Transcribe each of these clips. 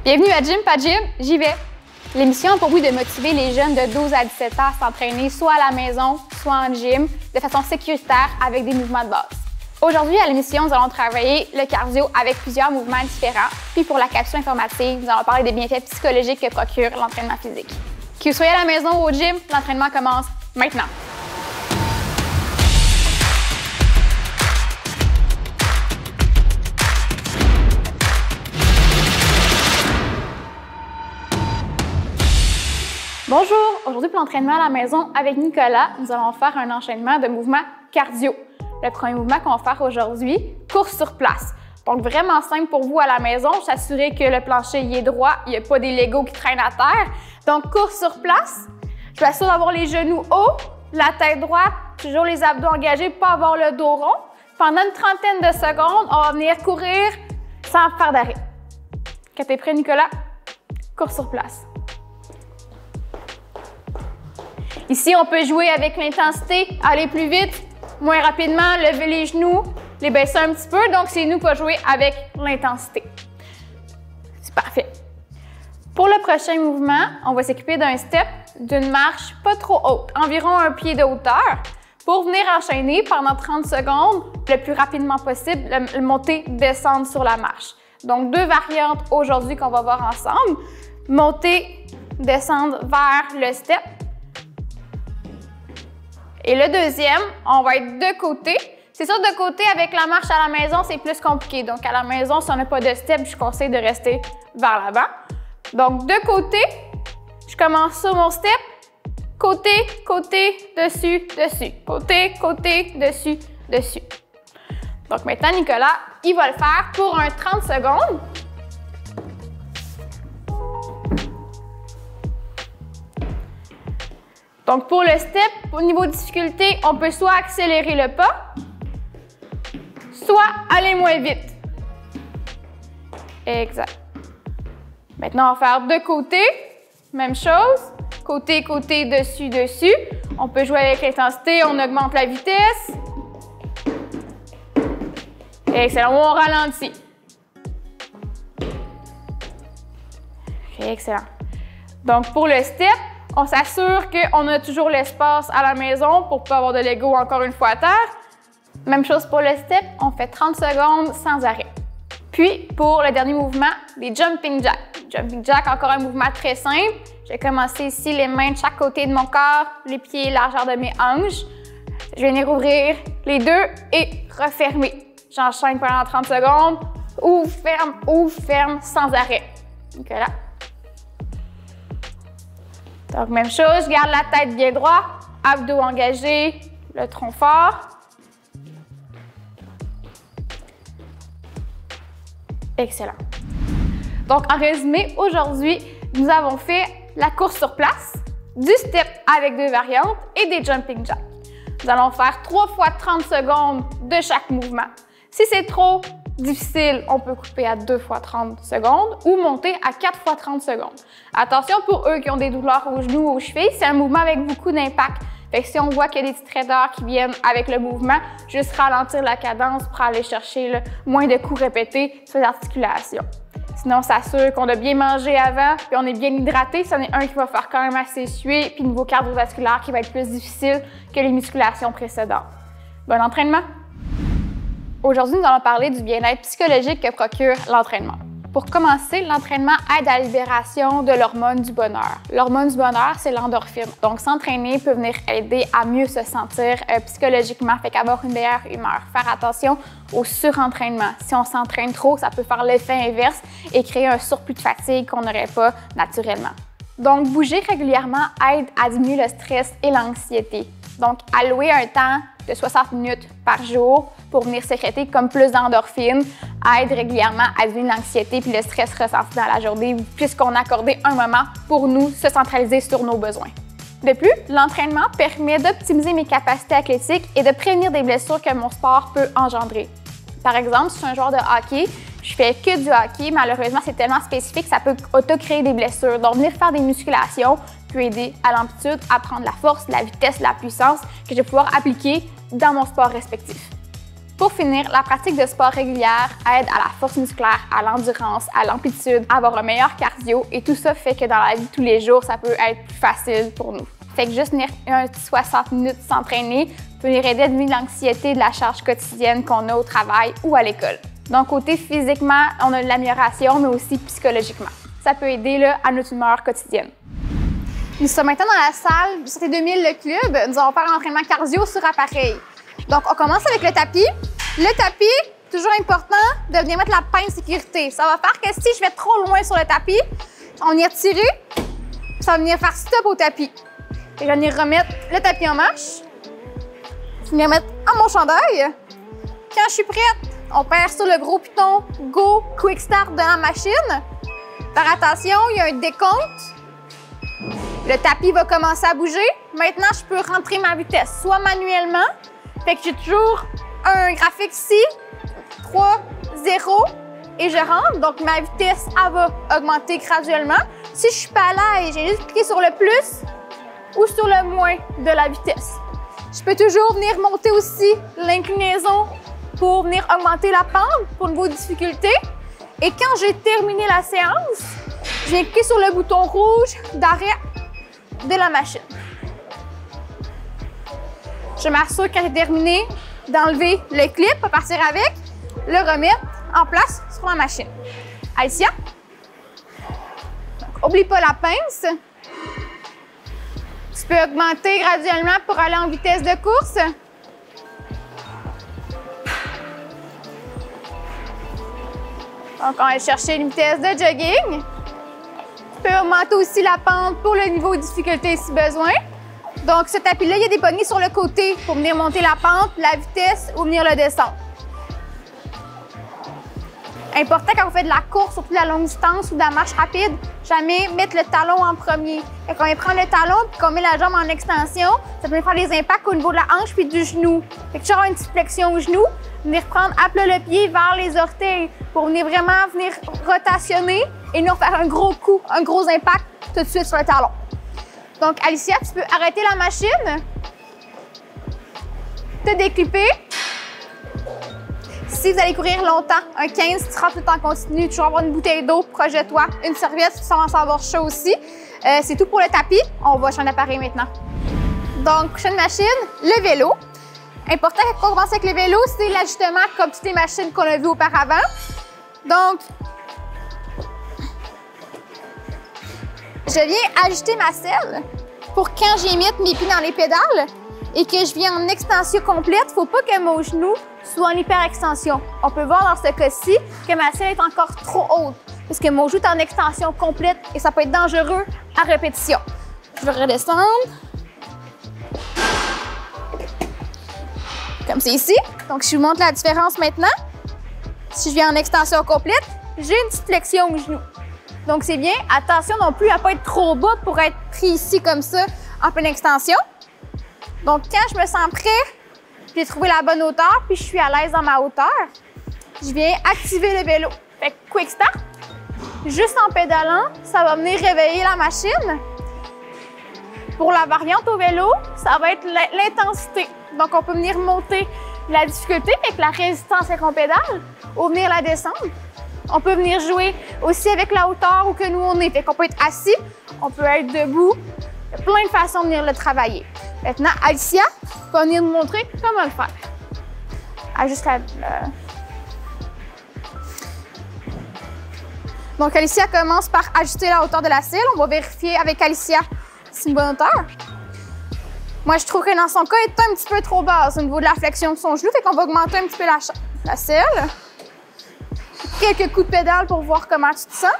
Bienvenue à Gym Pas Gym, j'y vais! L'émission a pour but de motiver les jeunes de 12 à 17 ans à s'entraîner soit à la maison, soit en gym, de façon sécuritaire avec des mouvements de base. Aujourd'hui, à l'émission, nous allons travailler le cardio avec plusieurs mouvements différents. Puis pour la capsule informative, nous allons parler des bienfaits psychologiques que procure l'entraînement physique. Que vous soyez à la maison ou au gym, l'entraînement commence maintenant. Bonjour! Aujourd'hui, pour l'entraînement à la maison avec Nicolas, nous allons faire un enchaînement de mouvements cardio. Le premier mouvement qu'on va faire aujourd'hui, course sur place. Donc, vraiment simple pour vous à la maison, s'assurer que le plancher y est droit, il n'y a pas des Legos qui traînent à terre. Donc, course sur place. Je m'assure d'avoir les genoux hauts, la tête droite, toujours les abdos engagés, pas avoir le dos rond. Pendant une trentaine de secondes, on va venir courir sans faire d'arrêt. Quand tu es prêt, Nicolas? Course sur place. Ici, on peut jouer avec l'intensité, aller plus vite, moins rapidement, lever les genoux, les baisser un petit peu. Donc, c'est nous qui allons jouer avec l'intensité. C'est parfait. Pour le prochain mouvement, on va s'équiper d'un step, d'une marche pas trop haute, environ 1 pied de hauteur, pour venir enchaîner pendant 30 secondes, le plus rapidement possible, monter, descendre sur la marche. Donc, 2 variantes aujourd'hui qu'on va voir ensemble. Monter, descendre vers le step. Et le deuxième, on va être de côté. C'est sûr, de côté, avec la marche à la maison, c'est plus compliqué. Donc, à la maison, si on n'a pas de step, je conseille de rester vers l'avant. Donc, de côté, je commence sur mon step. Côté, côté, dessus, dessus. Côté, côté, dessus, dessus. Donc, maintenant, Nicolas, il va le faire pour un 30 secondes. Donc, pour le step, au niveau de difficulté, on peut soit accélérer le pas, soit aller moins vite. Exact. Maintenant, on va faire de côté. Même chose. Côté, côté, dessus, dessus. On peut jouer avec l'intensité, on augmente la vitesse. Excellent. On ralentit. Excellent. Donc, pour le step, on s'assure qu'on a toujours l'espace à la maison pour ne pas avoir de Lego encore une fois à terre. Même chose pour le step, on fait 30 secondes sans arrêt. Puis, pour le dernier mouvement, des jumping jacks. Jumping jack, encore un mouvement très simple. Je vais commencer ici, les mains de chaque côté de mon corps, les pieds largeur de mes hanches. Je vais venir ouvrir les deux et refermer. J'enchaîne pendant 30 secondes. Ouvre, ferme, sans arrêt. Nicolas. Donc, même chose, je garde la tête bien droite, abdos engagés, le tronc fort. Excellent. Donc, en résumé, aujourd'hui, nous avons fait la course sur place, du step avec 2 variantes et des jumping jacks. Nous allons faire 3 fois 30 secondes de chaque mouvement. Si c'est trop difficile, on peut couper à 2 fois 30 secondes ou monter à 4 fois 30 secondes. Attention pour eux qui ont des douleurs aux genoux ou aux chevilles, c'est un mouvement avec beaucoup d'impact. Fait que si on voit qu'il y a des petits traits d'heure qui viennent avec le mouvement, juste ralentir la cadence pour aller chercher moins de coups répétés sur les articulations. Sinon, on s'assure qu'on a bien mangé avant puis on est bien hydraté. C'en est un qui va faire quand même assez suer puis niveau cardiovasculaire qui va être plus difficile que les musculations précédentes. Bon entraînement! Aujourd'hui, nous allons parler du bien-être psychologique que procure l'entraînement. Pour commencer, l'entraînement aide à la libération de l'hormone du bonheur. L'hormone du bonheur, c'est l'endorphine. Donc, s'entraîner peut venir aider à mieux se sentir psychologiquement, fait qu'avoir une meilleure humeur. Faire attention au surentraînement. Si on s'entraîne trop, ça peut faire l'effet inverse et créer un surplus de fatigue qu'on n'aurait pas naturellement. Donc, bouger régulièrement aide à diminuer le stress et l'anxiété. Donc, allouer un temps de 60 minutes par jour pour venir sécréter comme plus d'endorphines aide régulièrement à diminuer l'anxiété puis le stress ressenti dans la journée puisqu'on a accordé un moment pour nous se centraliser sur nos besoins. De plus, l'entraînement permet d'optimiser mes capacités athlétiques et de prévenir des blessures que mon sport peut engendrer. Par exemple, si je suis un joueur de hockey, je fais que du hockey, malheureusement, c'est tellement spécifique que ça peut auto-créer des blessures. Donc, venir faire des musculations peut aider à l'amplitude, à prendre la force, la vitesse, la puissance que je vais pouvoir appliquer dans mon sport respectif. Pour finir, la pratique de sport régulière aide à la force musculaire, à l'endurance, à l'amplitude, à avoir le meilleur cardio et tout ça fait que dans la vie de tous les jours, ça peut être plus facile pour nous. Fait que juste venir un petit 60 minutes s'entraîner peut venir aider à diminuer l'anxiété de la charge quotidienne qu'on a au travail ou à l'école. Donc côté physiquement, on a de l'amélioration, mais aussi psychologiquement. Ça peut aider là, à notre humeur quotidienne. Nous sommes maintenant dans la salle du Santé 2000 Le Club. Nous allons faire un entraînement cardio sur appareil. Donc, on commence avec le tapis. Le tapis, toujours important de venir mettre la pince sécurité. Ça va faire que si je vais trop loin sur le tapis, on va venir tirer, ça va venir faire stop au tapis. Et je vais venir remettre le tapis en marche. Je vais venir mettre à mon chandail. Quand je suis prête, on perd sur le gros piton Go Quick Start de la machine. Faire attention, il y a un décompte. Le tapis va commencer à bouger. Maintenant, je peux rentrer ma vitesse, soit manuellement. Fait que j'ai toujours un graphique ici, 3, 0, et je rentre. Donc, ma vitesse, elle va augmenter graduellement. Si je suis pas à l'aise, j'ai juste cliqué sur le plus ou sur le moins de la vitesse. Je peux toujours venir monter aussi l'inclinaison pour venir augmenter la pente pour niveau difficulté. Et quand j'ai terminé la séance, je viens cliquer sur le bouton rouge d'arrêt de la machine. Je m'assure quand j'ai terminé d'enlever le clip, partir avec, le remettre en place sur la machine. Alicia, oublie pas la pince. Tu peux augmenter graduellement pour aller en vitesse de course. Donc, on va chercher une vitesse de jogging. Tu peux augmenter aussi la pente pour le niveau de difficulté si besoin. Donc, ce tapis-là, il y a des poignées sur le côté pour venir monter la pente, la vitesse ou venir le descendre. Important quand on fait de la course, surtout de la longue distance ou de la marche rapide, jamais mettre le talon en premier. Et quand on prend le talon et qu'on met la jambe en extension, ça peut faire des impacts au niveau de la hanche puis du genou. Fait que toujours une petite flexion au genou, venir prendre à plat le pied vers les orteils pour venir vraiment rotationner et non faire un gros coup, un gros impact tout de suite sur le talon. Donc, Alicia, tu peux arrêter la machine, te déclipper. Si vous allez courir longtemps, un 15, 30 minutes en continu, toujours avoir une bouteille d'eau proche de toi, une serviette si tu commences à avoir chaud aussi. C'est tout pour le tapis. On va changer d'appareil maintenant. Donc, prochaine machine, le vélo. Important quand on commence avec le vélo, c'est l'ajustement comme toutes les machines qu'on a vues auparavant. Donc, je viens ajuster ma selle pour quand j'imite mes pieds dans les pédales et que je viens en extension complète, il ne faut pas que mon genou soit en hyper-extension. On peut voir dans ce cas-ci que ma selle est encore trop haute parce que mon genou est en extension complète et ça peut être dangereux à répétition. Je vais redescendre. Comme c'est ici. Donc, je vous montre la différence maintenant. Si je viens en extension complète, j'ai une petite flexion au genou. Donc, c'est bien. Attention non plus à ne pas être trop bas pour être pris ici comme ça, en pleine extension. Donc, quand je me sens prêt, j'ai trouvé la bonne hauteur, puis je suis à l'aise dans ma hauteur, je viens activer le vélo. Fait que quick start, juste en pédalant, ça va venir réveiller la machine. Pour la variante au vélo, ça va être l'intensité. Donc, on peut venir monter la difficulté avec la résistance avec on pédale ou venir la descendre. On peut venir jouer aussi avec la hauteur où que nous on est. Fait qu'on peut être assis, on peut être debout. Il y a plein de façons de venir le travailler. Maintenant, Alicia va venir nous montrer comment le faire. Ajuste Donc, Alicia commence par ajuster la hauteur de la selle. On va vérifier avec Alicia si c'est une bonne hauteur. Moi, je trouve que dans son cas, elle est un petit peu trop basse au niveau de la flexion de son genou. Fait qu'on va augmenter un petit peu la selle. Quelques coups de pédale pour voir comment tu te sens.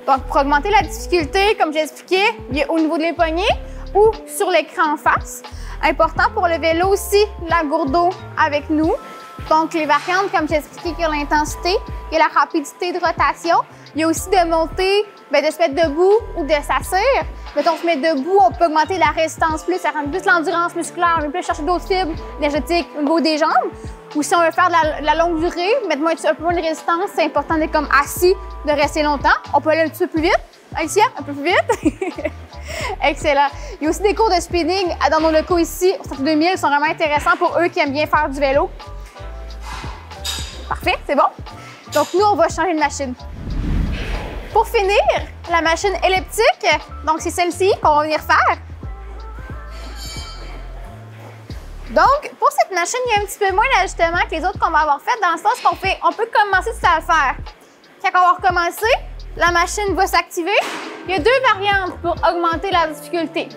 Donc, pour augmenter la difficulté, comme j'expliquais, il y a au niveau de poignets ou sur l'écran en face. Important pour le vélo aussi, la gourde avec nous. Donc, les variantes, comme j'ai expliqué, il y a l'intensité, il y a la rapidité de rotation. Il y a aussi de monter, de se mettre debout ou de s'asseoir. Mettons, on se met debout, on peut augmenter la résistance plus, ça rend plus l'endurance musculaire, on peut chercher d'autres fibres énergétiques au niveau des jambes. Ou si on veut faire de la longue durée, mettre un peu moins de résistance, c'est important d'être comme assis, de rester longtemps. On peut aller un petit peu plus vite. Alicia, un peu plus vite. Excellent. Il y a aussi des cours de speeding dans nos locaux ici, au Santé 2000, qui sont vraiment intéressants pour eux qui aiment bien faire du vélo. Parfait, c'est bon. Donc, nous, on va changer de machine. Pour finir, la machine elliptique, donc c'est celle-ci qu'on va venir faire. Donc, pour cette machine, il y a un petit peu moins d'ajustements que les autres qu'on va avoir fait, dans le sens qu'on peut commencer tout à le faire. Quand on va recommencer, la machine va s'activer. Il y a deux variantes pour augmenter la difficulté.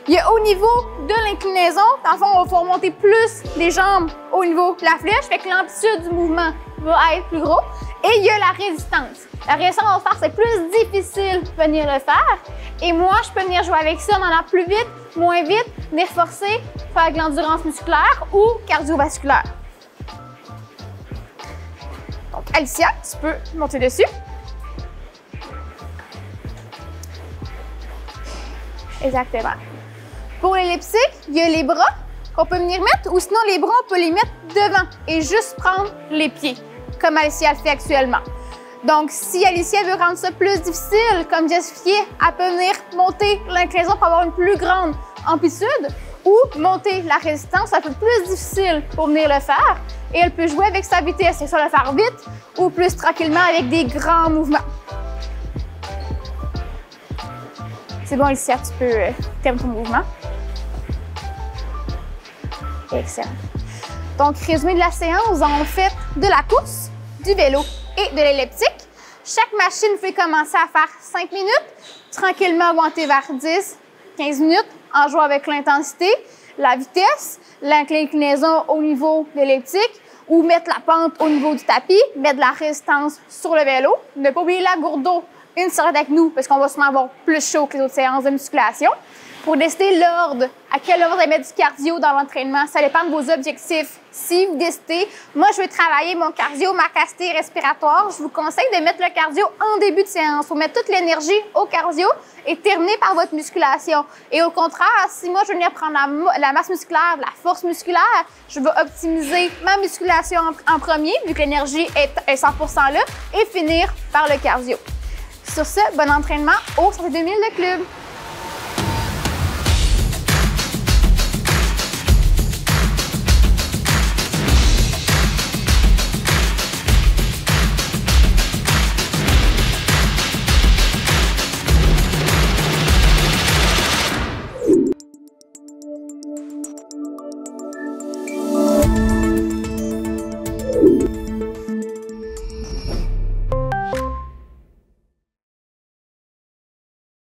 Il y a au niveau de l'inclinaison, dans le fond, on va pouvoir monter plus les jambes au niveau de la flèche, fait que l'amplitude du mouvement va être plus gros. Et il y a la résistance. La résistance, on va faire, c'est plus difficile de venir le faire. Et moi, je peux venir jouer avec ça en allant plus vite, moins vite, venir forcer, faire de l'endurance musculaire ou cardiovasculaire. Donc, Alicia, tu peux monter dessus. Exactement. Pour l'elliptique, il y a les bras qu'on peut venir mettre, ou sinon les bras, on peut les mettre devant et juste prendre les pieds, comme Alicia le fait actuellement. Donc, si Alicia veut rendre ça plus difficile, comme justifié, elle peut venir monter l'inclinaison pour avoir une plus grande amplitude ou monter la résistance, un peu plus difficile pour venir le faire. Et elle peut jouer avec sa vitesse, c'est soit le faire vite ou plus tranquillement avec des grands mouvements. C'est bon, Alicia, tu peux terminer ton mouvement. Excellent. Donc, résumé de la séance, on fait de la course, du vélo et de l'elliptique. Chaque machine fait commencer à faire 5 minutes, tranquillement augmenter vers 10-15 minutes en jouant avec l'intensité, la vitesse, l'inclinaison au niveau de l'elliptique ou mettre la pente au niveau du tapis, mettre de la résistance sur le vélo. Ne pas oublier la gourde d'eau, une serviette avec nous parce qu'on va souvent avoir plus chaud que les autres séances de musculation. Pour décider l'ordre, à quel ordre vous allez mettre du cardio dans l'entraînement, ça dépend de vos objectifs. Si vous décidez, moi je veux travailler mon cardio, ma capacité respiratoire, je vous conseille de mettre le cardio en début de séance. Il faut mettre toute l'énergie au cardio et terminer par votre musculation. Et au contraire, si moi je veux venir prendre la masse musculaire, la force musculaire, je vais optimiser ma musculation en premier, vu que l'énergie est 100% là, et finir par le cardio. Sur ce, bon entraînement au Santé 2000 de club.